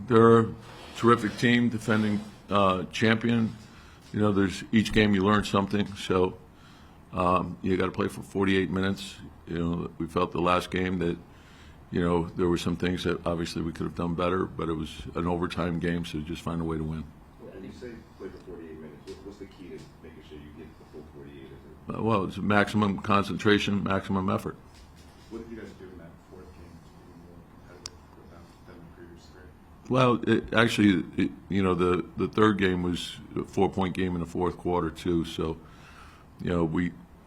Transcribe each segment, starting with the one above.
They're a terrific team, defending champion. There's each game you learn something. So you got to play for 48 minutes. We felt the last game that there were some things that obviously we could have done better, but it was an overtime game, so just find a way to win. When you say play for 48 minutes, what's the key to making sure you get the full 48? Well, it's maximum concentration, maximum effort. What did you guys do in that fourth game to be more competitive than the previous three? Well, actually, the third game was a 4-point game in the fourth quarter too. So,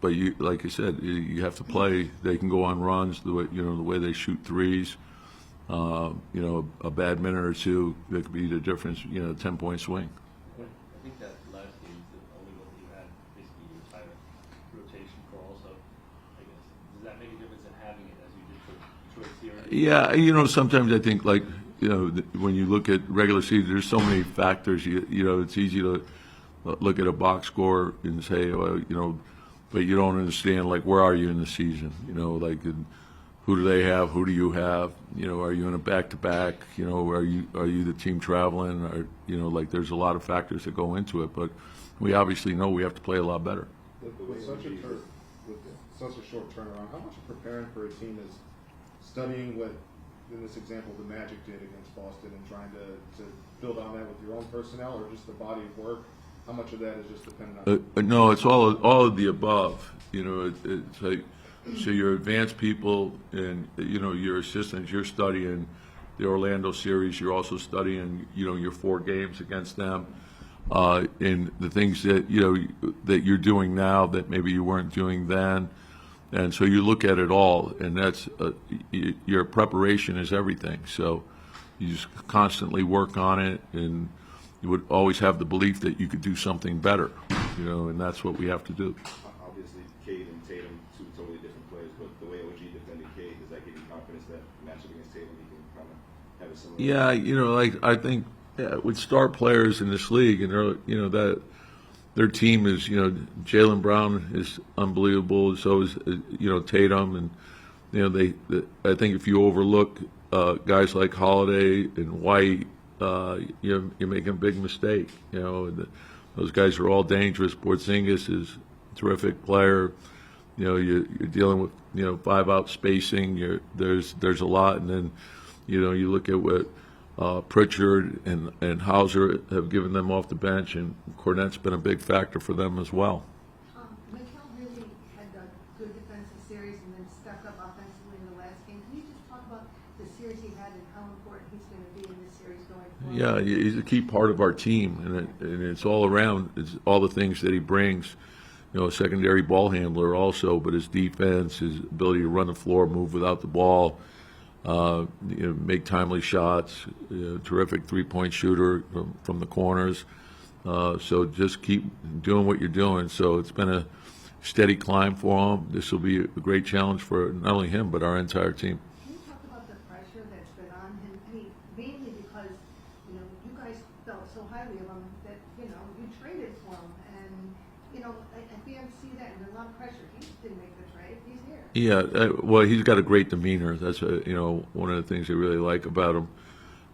but like I said, you have to play. They can go on runs the way they shoot threes. A bad minute or two that could be the difference. 10-point swing. I think that last game is the only one that you had basically your entire rotation for. Also, I guess does that make a difference in having it as you did for Detroit series? Yeah, sometimes I think when you look at regular season, there's so many factors. It's easy to look at a box score and say, but you don't understand where are you in the season? Who do they have? Who do you have? Are you in a back-to-back? Are you the team traveling? Or there's a lot of factors that go into it. But we obviously know we have to play a lot better. With such a short turnaround, how much of preparing for a team is studying what, in this example, the Magic did against Boston and trying to build on that with your own personnel, or just the body of work? How much of that is just dependent on? No, it's all of the above. It's like. So your advanced people and your assistants, you're studying the Orlando series. You're also studying your 4 games against them, and the things that that you're doing now that maybe you weren't doing then. And so you look at it all, and that's your preparation is everything. So you just constantly work on it, and you would always have the belief that you could do something better. And that's what we have to do. Obviously, Cade and Tatum, two totally different players, but the way OG defended Cade, does that give you confidence that matchup against Tatum, he can kind of have a similar? Yeah, I think with star players in this league, and that their team is, Jalen Brown is unbelievable. So is Tatum, and I think if you overlook guys like Holiday and White, you're making a big mistake. Those guys are all dangerous. Porzingis is a terrific player. You're dealing with 5-out spacing. There's a lot, and then you look at what Pritchard and Hauser have given them off the bench, and Cornette's been a big factor for them as well. Mikal really had a good defensive series and then stepped up offensively in the last game. Can you just talk about the series he had and how important he's going to be in this series going forward? Yeah, he's a key part of our team, and it's all around. It's all the things that he brings. A secondary ball handler also, but his defense, his ability to run the floor, move without the ball, make timely shots, terrific three-point shooter from the corners. So just keep doing what you're doing. So it's been a steady climb for him. This will be a great challenge for not only him, but our entire team. Can you talk about the pressure that's been on him? I mean, mainly because, you guys felt so highly of him that, you traded for him. And, fans see that and there's a lot of pressure. He didn't make the trade. He's here. Yeah, well, he's got a great demeanor. That's one of the things I really like about him.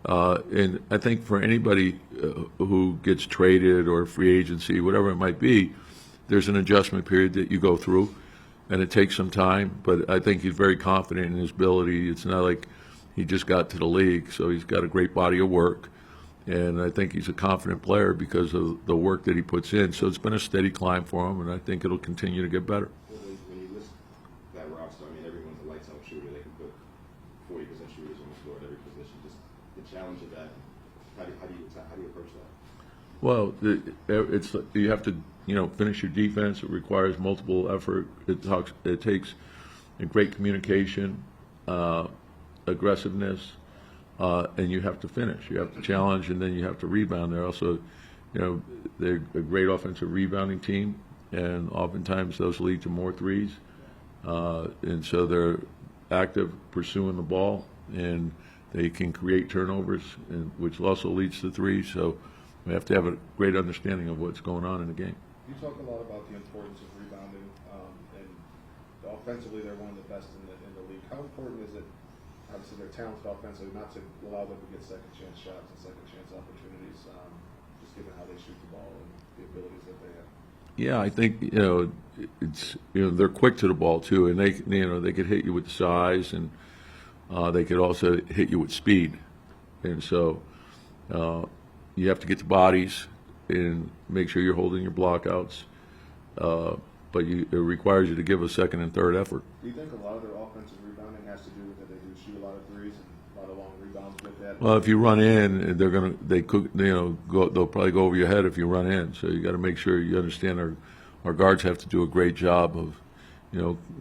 And I think for anybody who gets traded or free agency, whatever it might be, there's an adjustment period that you go through, and it takes some time. But I think he's very confident in his ability. It's not like he just got to the league, so he's got a great body of work. And I think he's a confident player because of the work that he puts in. So it's been a steady climb for him, and I think it'll continue to get better. When you list that roster, everyone's a lights-out shooter. They can put 40% shooters on the floor at every position. Just the challenge of that, how do you approach that? Well, you have to finish your defense. It requires multiple effort. It takes a great communication, aggressiveness. And you have to finish. You have to challenge, and then you have to rebound. They're also, they're a great offensive rebounding team, and oftentimes those lead to more threes. And so they're active pursuing the ball, and they can create turnovers, which also leads to threes. So we have to have a great understanding of what's going on in the game. You talk a lot about the importance of rebounding, and offensively they're one of the best in the league. How important is it obviously they're talented offensively, not to allow them to get second chance shots and second chance opportunities, just given how they shoot the ball and the abilities that they have. Yeah, I think it's they're quick to the ball too, and they could hit you with size, and they could also hit you with speed, and so you have to get the bodies and make sure you're holding your blockouts. But it requires you to give a second and third effort. Do you think a lot of their offensive rebounding has to do with that they do shoot a lot of threes and a lot of long rebounds with that? Well, if you run in, they'll probably go over your head if you run in. So you got to make sure you understand our guards have to do a great job of,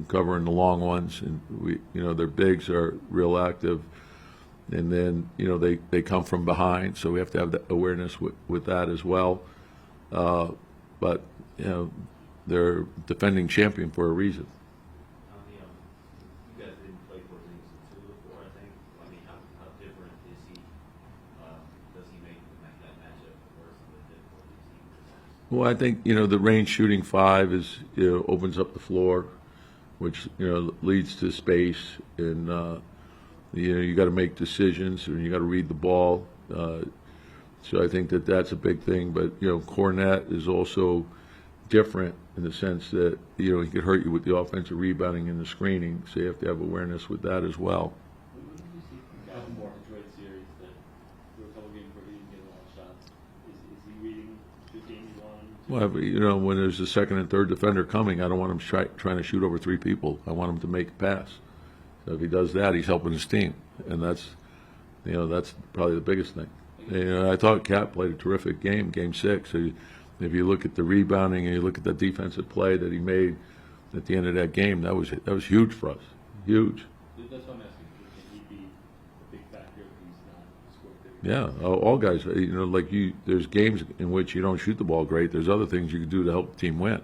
covering the long ones, and their bigs are real active, and then they come from behind, so we have to have the awareness with that as well. But they're defending champion for a reason. You guys didn't play for things in 2 before, I think. I mean, how different is he? Does he make that matchup worse than it did for these teams? Well, I think the range shooting 5 is opens up the floor, which leads to space, and you got to make decisions, and you got to read the ball. So I think that's a big thing. But Cornette is also different in the sense that he could hurt you with the offensive rebounding and the screening. So you have to have awareness with that as well. What did you see from Detroit series that there were a couple games where he didn't get a lot of shots? Is he reading the game he won? Well, when there's a second and third defender coming, I don't want him trying to shoot over 3 people. I want him to make a pass. So if he does that, he's helping his team, and that's probably the biggest thing. I thought Cat played a terrific game, Game 6. So if you look at the rebounding and you look at the defensive play that he made at the end of that game, that was huge for us. Huge. That's what I'm asking. Can he be a big factor if he's not scored? Yeah, all guys. Like you, there's games in which you don't shoot the ball great. There's other things you can do to help the team win.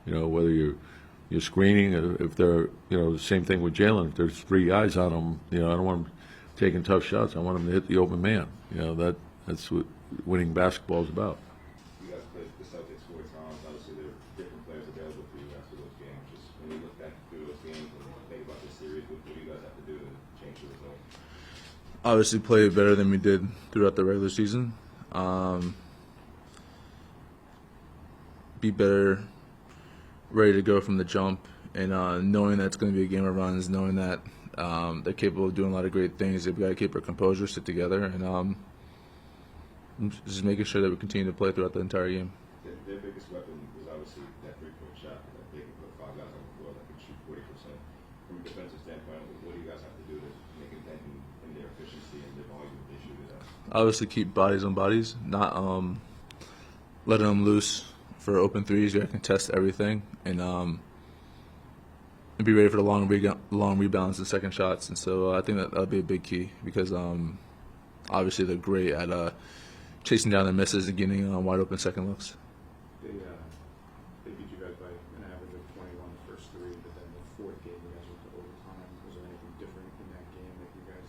Whether you're screening, if they're the same thing with Jalen. If there's 3 guys on him, I don't want him taking tough shots. I want him to hit the open man. That's what winning basketball is about. You guys played the Celtics 4 times. Obviously, there are different players available for you after those games. Just when you look back through those games and think about this series, what do you guys have to do to change the result? Obviously, play better than we did throughout the regular season. Be better, ready to go from the jump, and knowing that it's going to be a game of runs, knowing that they're capable of doing a lot of great things. They've got to keep our composure, sit together, and just making sure that we continue to play throughout the entire game. Their biggest weapon was obviously that 3-point shot. That they can put 5 guys on the floor that can shoot 40%. From a defensive standpoint, what do you guys have to do to make a dent in their efficiency and their volume if they shoot it out? Obviously, keep bodies on bodies, not letting them loose for open threes. You got to contest everything, and be ready for the long rebounds and second shots. And so I think that'll be a big key because obviously they're great at chasing down their misses and getting wide open second looks. They beat you guys by an average of 21 the first 3, but then the 4th game you guys went to overtime. Was there anything different in that game that you guys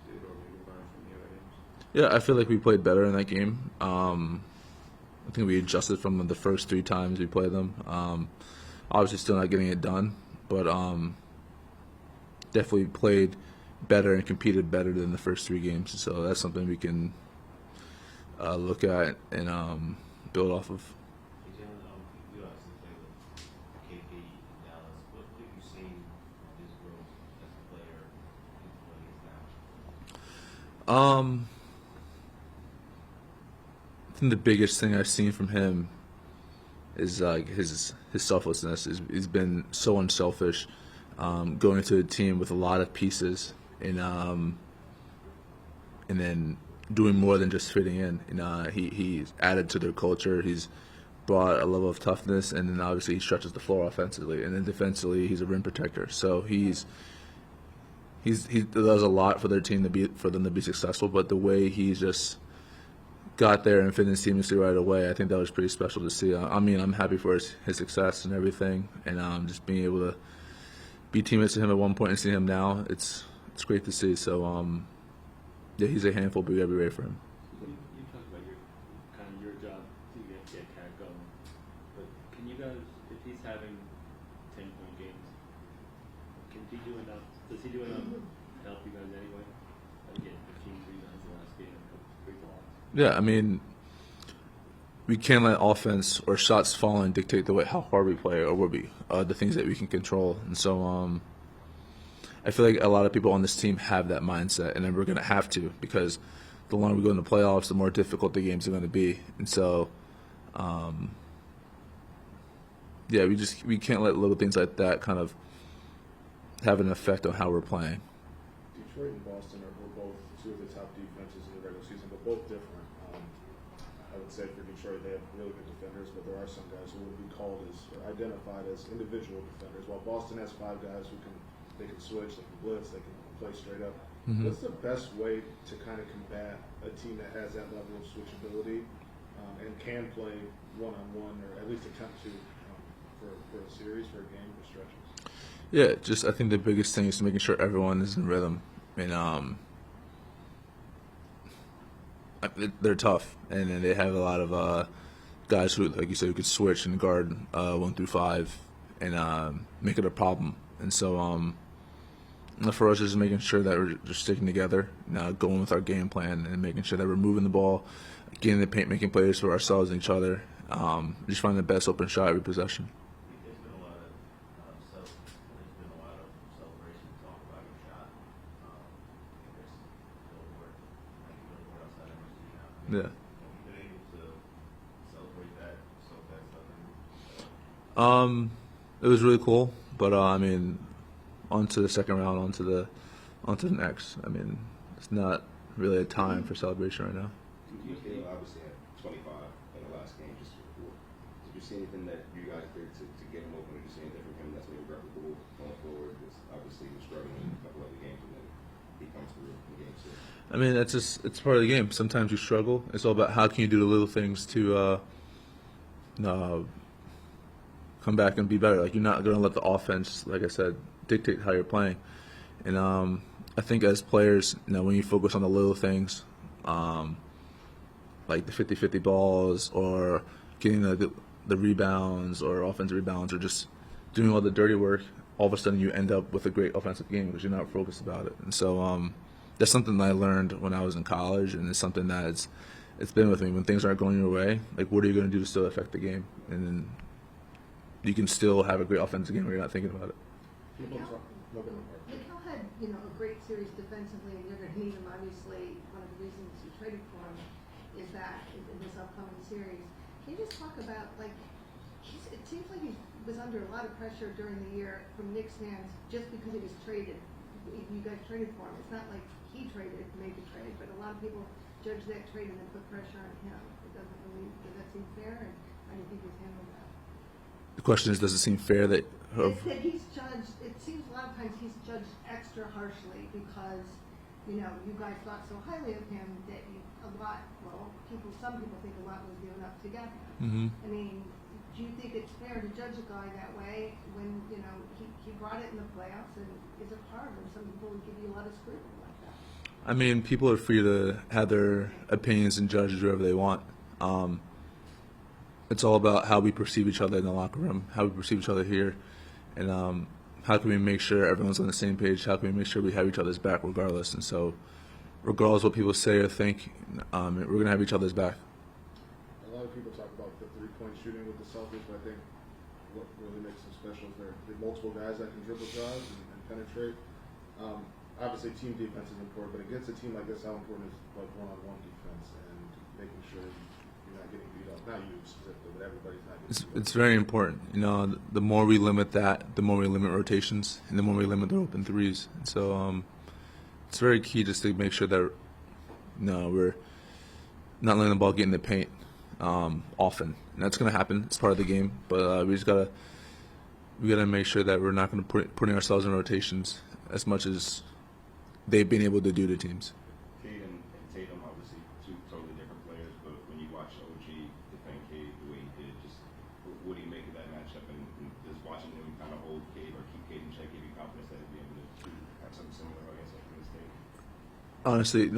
did or maybe learned from the other games? Yeah, I feel like we played better in that game. I think we adjusted from the first 3 times we played them. Obviously still not getting it done, but definitely played better and competed better than the first 3 games. So that's something we can look at and build off of. Hey, Jalen, you obviously played with KP in Dallas. What have you seen of his growth as a player into what he is now? I think the biggest thing I've seen from him is his selflessness. He's been so unselfish, going into a team with a lot of pieces, and then doing more than just fitting in. He's added to their culture. He's brought a level of toughness, and then obviously he stretches the floor offensively, and then defensively he's a rim protector. So he does a lot for their team for them to be successful. But the way he's just got there and fit in seamlessly right away, I think that was pretty special to see. I mean, I'm happy for his success and everything, and just being able to be teammates with him at one point and see him now, it's great to see. So, yeah, he's a handful, but we gotta be ready for him. You talked about your job to get Cat going, but can you guys, if he's having 10-point games, can he do enough? Does he do enough help you guys anyway? Again, 15 rebounds the last game, a couple free balls. Yeah, I mean, we can't let offense or shots falling dictate the way how hard we play or what we the things that we can control. And so I feel like a lot of people on this team have that mindset, and then we're going to have to, because the longer we go into the playoffs, the more difficult the games are going to be. And so, yeah, we can't let little things like that kind of have an effect on how we're playing. Detroit and Boston were both two of the top defenses in the regular season, but both different. I would say for Detroit, they have really good defenders, but there are some guys who would be called as or identified as individual defenders. While Boston has 5 guys who they can switch, they can blitz, they can play straight up. Mm-hmm. What's the best way to kind of combat a team that has that level of switchability and can play one-on-one, or at least attempt to for a series, for a game, for stretches? Yeah, just I think the biggest thing is making sure everyone is in rhythm. And they're tough, and then they have a lot of guys who, like you said, who could switch and guard 1 through 5 and make it a problem. And so for us, just making sure that we're just sticking together, going with our game plan, and making sure that we're moving the ball, getting in the paint, making plays for ourselves and each other, just finding the best open shot every possession. There's been a lot of celebration talk about your shot. There's still work, like you work outside of your Yeah. Have you been able to celebrate that so fast? It was really cool, but I mean, on to the second round, on to the next. I mean, it's not really a time for celebration right now. Thibodeau obviously had 25 in the last game. Just did you see anything that you guys did to get him open, or did you see anything from him that's maybe replicable going forward? Because obviously he was struggling in a couple other games, and then he comes through in game 6. I mean, it's part of the game. Sometimes you struggle. It's all about how can you do the little things to come back and be better. Like, you're not going to let the offense, like I said, dictate how you're playing. And I think as players, when you focus on the little things, like the 50-50 balls, or getting the rebounds, or offensive rebounds, or just doing all the dirty work, all of a sudden you end up with a great offensive game because you're not focused about it. And so that's something that I learned when I was in college, and it's something that it's been with me. When things aren't going your way, like, what are you going to do to still affect the game? And then you can still have a great offensive game where you're not thinking about it. Mikal had, a great series defensively, and you're going to need him. Obviously, one of the reasons you traded for him is that in this upcoming series. Can you just talk about, like, it seems like he was under a lot of pressure during the year from Knicks fans just because he was traded. You guys traded for him. It's not like he made the trade, but a lot of people judge that trade and then put pressure on him. Does that seem fair? And how do you think he's handled that? The question is, does it seem fair that That he's judged, it seems a lot of times he's judged extra harshly because, you guys thought so highly of him that some people think a lot was given up to get him. Mhm. I mean, do you think it's fair to judge a guy that way when, he brought it in the playoffs, and is it hard when some people would give you a lot of scrutiny like that? I mean, people are free to have their opinions and judge wherever they want. It's all about how we perceive each other in the locker room, how we perceive each other here, and how can we make sure everyone's on the same page? How can we make sure we have each other's back regardless? And so, regardless of what people say or think, we're going to have each other's back. A lot of people talk about the three-point shooting with the Celtics, but I think what really makes them special is they're multiple guys that can dribble drives and penetrate. Obviously, team defense is important, but against a team like this, how important is like one-on-one defense and making sure you're not getting beat up? Not you specifically, but everybody's not getting beat up. It's very important. The more we limit that, the more we limit rotations, and the more we limit the open threes. And so it's very key just to make sure that we're not letting the ball get in the paint often. And that's going to happen. It's part of the game. But we gotta make sure that we're not going to putting ourselves in rotations as much as they've been able to do to teams. Cade and Tatum, obviously, two totally different players, but when you watch OG defend Cade the way he did, just what do you make of that matchup? And does watching him kind of hold Cade or keep Cade in check give you confidence that he'll be able to have something similar against Oklahoma State? Honestly,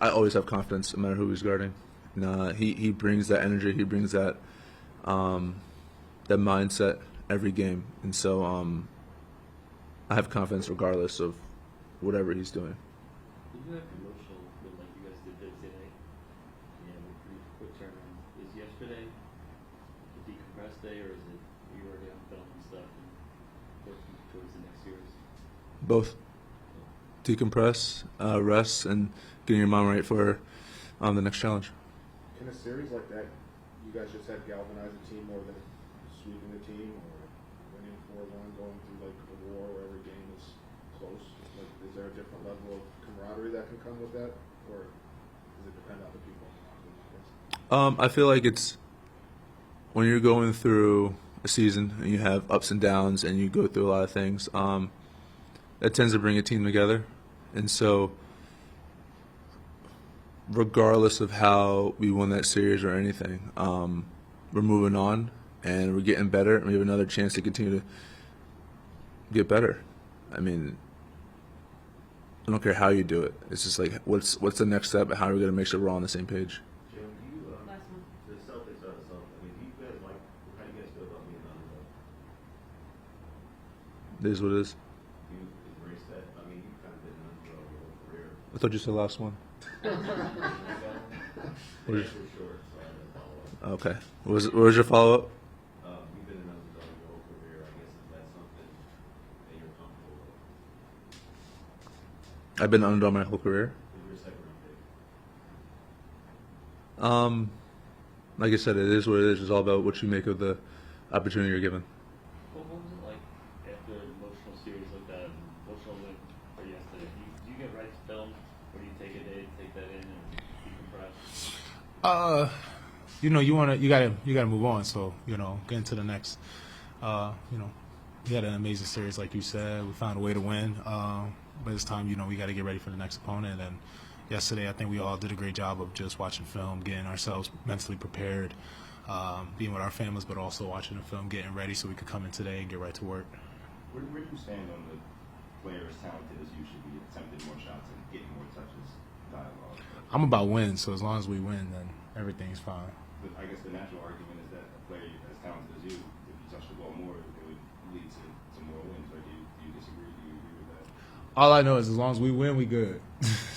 I always have confidence no matter who he's guarding. He brings that energy, he brings that mindset every game, and so I have confidence regardless of whatever he's doing. Did you have emotional when like you guys did Thursday night? Yeah, with pretty quick turnaround. Is yesterday a decompress day, or is it you already on film and stuff and working towards the next series? Both. Decompress, rest, and getting your mind right for the next challenge. In a series like that, you guys just had galvanized the team more than sweeping the team or winning 4-1, going through like a war where every game is close. Like, is there a different level of camaraderie that can come with that, or does it depend on the people? I feel like it's when you're going through a season and you have ups and downs and you go through a lot of things. That tends to bring a team together, and so regardless of how we won that series or anything, we're moving on and we're getting better, and we have another chance to continue to get better. I mean, I don't care how you do it. It's just like, what's the next step, and how are we going to make sure we're all on the same page? Jalen, do you, the Celtics are the Celtics. I mean, do you guys like, how do you guys feel about being underdog? It is what it is. Do you embrace that? I mean, you've kind of been an underdog your whole career. I thought you said last one. The answer was short, so I didn't follow up. Okay. What was your follow-up? You've been an underdog your whole career. I guess is that something that you're comfortable with? I've been an underdog my whole career. If you're a second round pick. Like I said, it is what it is. It's all about what you make of the opportunity you're given. What was it like after an emotional series like that, emotional win for yesterday? Do you get right to film, or do you take a day to take that in and decompress? You gotta move on. So get into the next. We had an amazing series, like you said. We found a way to win. But it's time, we got to get ready for the next opponent. And yesterday, I think we all did a great job of just watching film, getting ourselves mentally prepared, being with our families, but also watching the film, getting ready so we could come in today and get right to work. Where do you stand on the player as talented as you should be, attempting more shots and getting more touches dialogue? I'm about wins, so as long as we win, then everything's fine. But I guess the natural argument is that a player as talented as you, if you touch the ball more, it would lead to more wins. Or do you disagree? Do you agree with that? All I know is as long as we win, we good.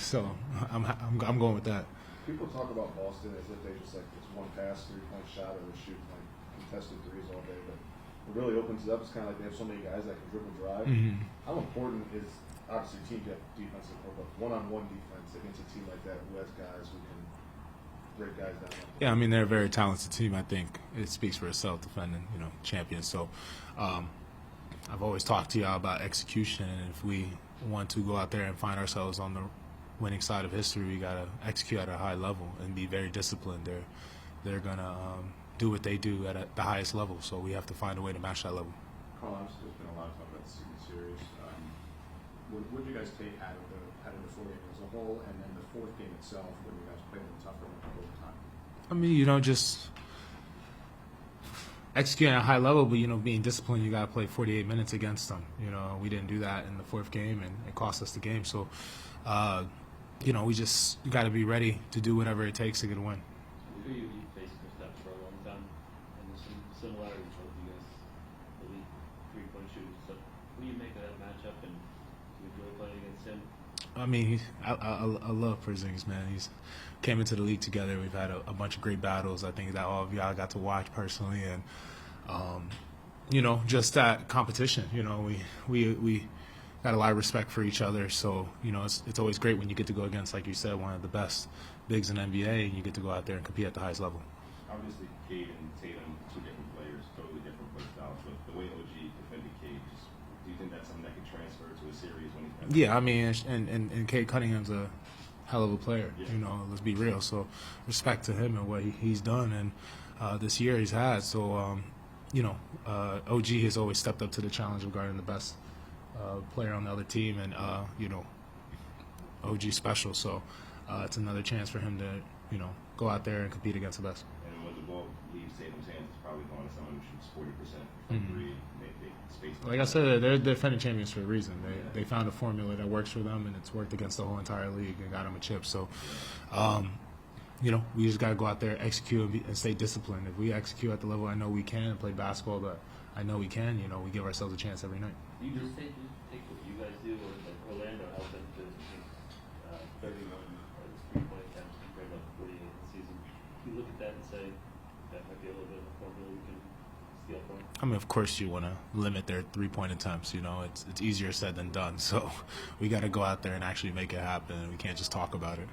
So I'm going with that. People talk about Boston as if they just like it's one pass, 3-point shot, or they're shooting like contested threes all day. But what really opens it up is kind of like they have so many guys that can dribble drive. Mm-hmm. How important is obviously team defensive, but one-on-one defense against a team like that who has guys who can break guys down? Yeah, I mean they're a very talented team. I think it speaks for itself, defending champions. So I've always talked to y'all about execution, and if we want to go out there and find ourselves on the winning side of history, we got to execute at a high level and be very disciplined. They're gonna do what they do at the highest level, so we have to find a way to match that level. Carl, obviously there's been a lot of talk about the series. What did you guys take out of the 4 games as a whole, and then the 4th game itself, when you guys played them tougher over time? I mean, just executing at a high level, but being disciplined. You got to play 48 minutes against them. We didn't do that in the 4th game, and it cost us the game. So, we just got to be ready to do whatever it takes to get a win. You faced Kristaps for a long time, and there's some similarities with you guys, elite 3-point shooters. So, what do you make of that matchup, and do you enjoy playing against him? I mean, I love Porzingis, man. He's came into the league together. We've had a bunch of great battles. I think that all of y'all got to watch personally, and just that competition. We got a lot of respect for each other. So it's always great when you get to go against, like you said, one of the best bigs in the NBA, and you get to go out there and compete at the highest level. Obviously, Cade and Tatum, two different players, totally different play styles. But the way OG defended Cade, do you think that's something that could transfer to a series when he's back? Yeah, I mean, and Cade Cunningham's a hell of a player. Yeah. Let's be real. So respect to him and what he's done, and this year he's had. So OG has always stepped up to the challenge of guarding the best player on the other team, and OG special. So it's another chance for him to go out there and compete against the best. And when the ball leaves Tatum's hands, it's probably going to someone who shoots 40% from three. They space. Like I said, they're defending champions for a reason. They found a formula that works for them, and it's worked against the whole entire league and got them a chip. So, we just got to go out there, execute, and stay disciplined. If we execute at the level I know we can and play basketball that I know we can, we give ourselves a chance every night. Do you just take what you guys do, or like Orlando help them feel for them? I mean, of course, you want to limit their 3-point attempts. You know, it's easier said than done. So we got to go out there and actually make it happen. We can't just talk about it.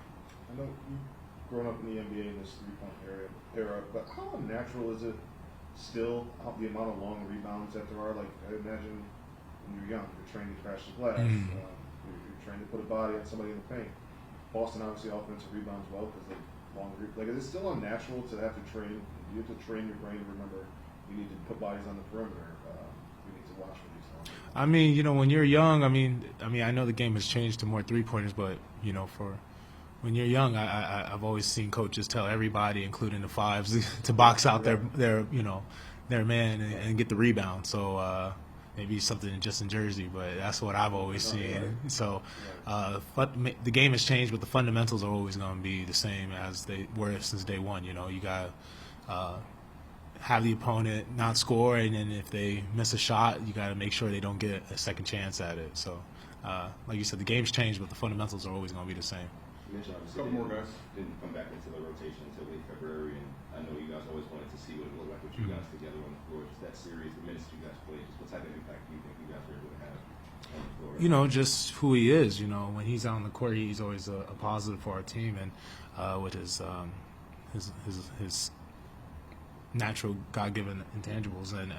I know you've grown up in the NBA in this 3-point era, but how unnatural is it still, the amount of long rebounds that there are? Like, I imagine when you're young, you're trained to crash the glass, you're trained to put a body on somebody in the paint. Boston obviously offensive rebounds well because they long like, is it still unnatural to have to train? You have to train your brain to remember you need to put bodies on the perimeter. You need to watch for these long. I mean, you know, when you're young, I mean, I know the game has changed to more 3-pointers, but you know, for when you're young, I've always seen coaches tell everybody, including the fives, to box out their man and get the rebound. So maybe something just in Jersey, but that's what I've always seen. So the game has changed, but the fundamentals are always going to be the same as they were since day one. You know, you got to have the opponent not score, and then if they miss a shot, you got to make sure they don't get a second chance at it. So, like you said, the game's changed, but the fundamentals are always going to be the same. You mentioned obviously Couple more guys. didn't come back into the rotation until late February, and I know you guys always wanted to see what it looked like with you guys together on the floor. Just that series, the minutes you guys played, just what type of impact do you think you guys were able to have on the floor? You know, just who he is. You know, when he's out on the court, he's always a positive for our team, and with his natural God-given intangibles, and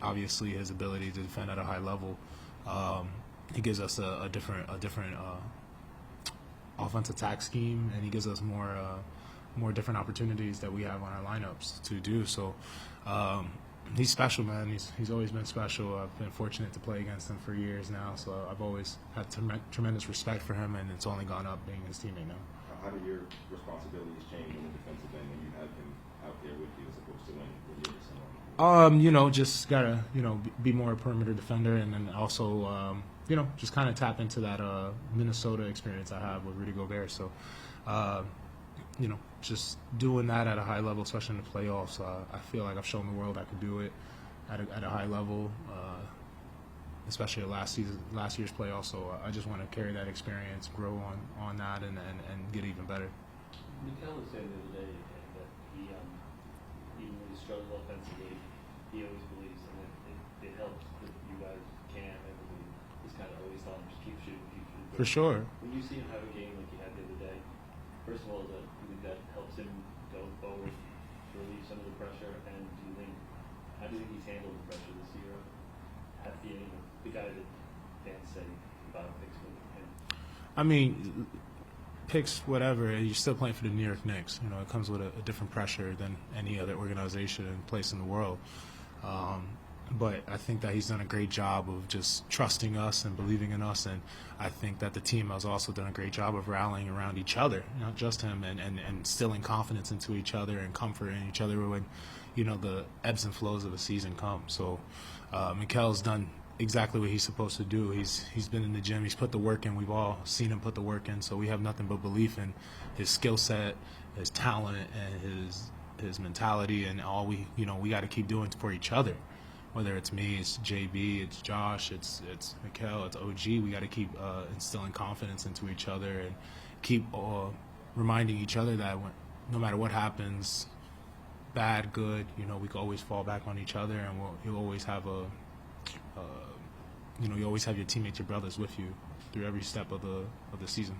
obviously his ability to defend at a high level, he gives us a different offense attack scheme, and he gives us more different opportunities that we have on our lineups to do. So he's special, man. He's always been special. I've been fortunate to play against him for years now, so I've always had tremendous respect for him, and it's only gone up being his teammate now. How do your responsibilities change on the defensive end when you have him out there with you as opposed to when you're with someone? You know, just gotta, you know, be more a perimeter defender, and then also, you know, just kind of tap into that Minnesota experience I have with Rudy Gobert. So, you know, just doing that at a high level, especially in the playoffs. I feel like I've shown the world I could do it at a high level, especially at last year's playoffs. So I just want to carry that experience, grow on that, and get even better. Mikel was saying the other day that he, even when he struggles offensively, he always believes in it. It helps that you guys can. Everybody just kind of always thought him, just keep shooting. For sure. When you see him have a game like he had the other day, first of all, do you think that helps him go forward, relieve some of the pressure? And how do you think he's handled the pressure this year? Being the guy that fans say about picks with him. I mean, picks, whatever, you're still playing for the New York Knicks. You know, it comes with a different pressure than any other organization and place in the world. But I think that he's done a great job of just trusting us and believing in us, and I think that the team has also done a great job of rallying around each other, not just him, and instilling confidence into each other and comfort in each other when, you know, the ebbs and flows of the season come. So Mikel's done exactly what he's supposed to do. He's been in the gym, he's put the work in, we've all seen him put the work in, so we have nothing but belief in his skill set, his talent, and his mentality, and all we got to keep doing for each other. Whether it's me, it's JB, it's Josh, it's Mikel, it's OG, we got to keep instilling confidence into each other and keep reminding each other that no matter what happens, bad, good, you know, we can always fall back on each other, and you'll always have you always have your teammates, your brothers with you through every step of the season.